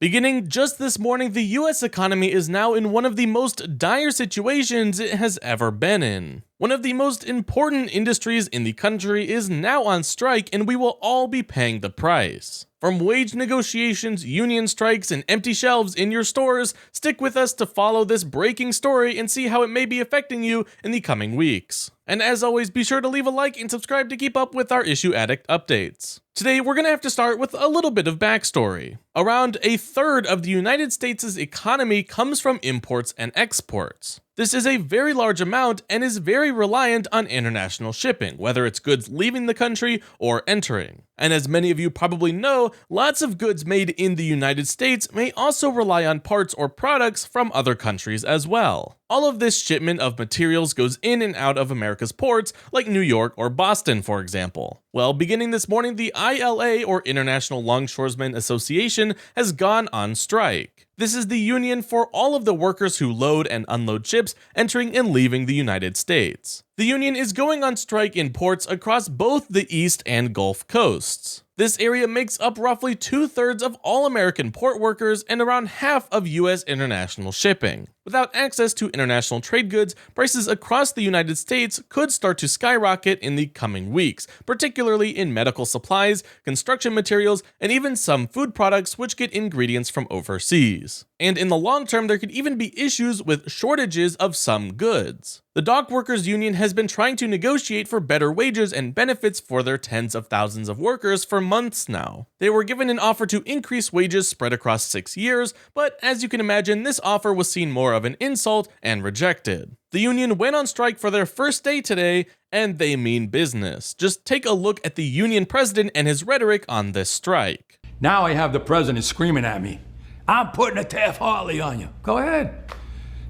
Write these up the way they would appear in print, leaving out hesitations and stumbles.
Beginning just this morning, the US economy is now in one of the most dire situations it has ever been in. One of the most important industries in the country is now on strike, and we will all be paying the price. From wage negotiations, union strikes, and empty shelves in your stores, stick with us to follow this breaking story and see how it may be affecting you in the coming weeks. And as always, be sure to leave a like and subscribe to keep up with our Issue Addict updates. Today, we're going to have to start with a little bit of backstory. Around a third of the United States' economy comes from imports and exports. This is a very large amount and is very reliant on international shipping, whether it's goods leaving the country or entering. And as many of you probably know, lots of goods made in the United States may also rely on parts or products from other countries as well. All of this shipment of materials goes in and out of America's ports, like New York or Boston, for example. Well, beginning this morning, the ILA, or International Longshoremen Association, has gone on strike. This is the union for all of the workers who load and unload ships entering and leaving the United States. The union is going on strike in ports across both the East and Gulf coasts. This area makes up roughly 2/3 of all American port workers and around half of US international shipping. Without access to international trade goods, prices across the United States could start to skyrocket in the coming weeks, particularly in medical supplies, construction materials, and even some food products which get ingredients from overseas. And in the long term, there could even be issues with shortages of some goods. The dock workers union has been trying to negotiate for better wages and benefits for their tens of thousands of workers for months now. They were given an offer to increase wages spread across 6 years, but as you can imagine, this offer was seen more of an insult and rejected. The union went on strike for their first day today, and they mean business. Just take a look at the union president and his rhetoric on this strike. Now I have the president screaming at me, "I'm putting a Taft-Hartley on you." Go ahead.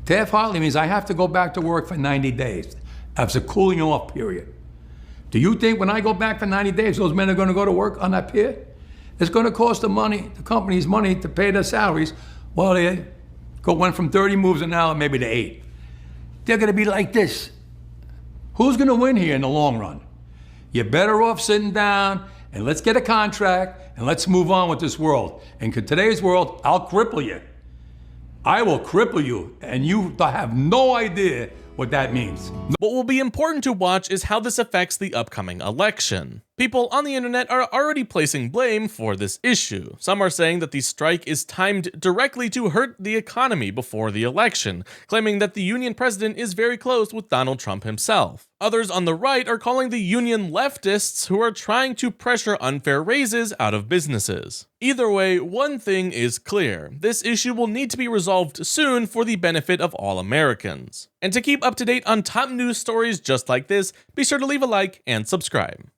Taft-Hartley means I have to go back to work for 90 days. That's a cooling off period. Do you think when I go back for 90 days, those men are going to go to work on that pier? It's going to cost the companies money to pay their salaries. Well, they went from 30 moves an hour maybe to 8. They're going to be like this. Who's going to win here in the long run? You're better off sitting down and let's get a contract and let's move on with this world. And in today's world, I'll cripple you. I will cripple you, and you have no idea what that means. What will be important to watch is how this affects the upcoming election. People on the internet are already placing blame for this issue. Some are saying that the strike is timed directly to hurt the economy before the election, claiming that the union president is very close with Donald Trump himself. Others on the right are calling the union leftists who are trying to pressure unfair raises out of businesses. Either way, one thing is clear. This issue will need to be resolved soon for the benefit of all Americans. And to keep up to date on top news stories just like this, be sure to leave a like and subscribe.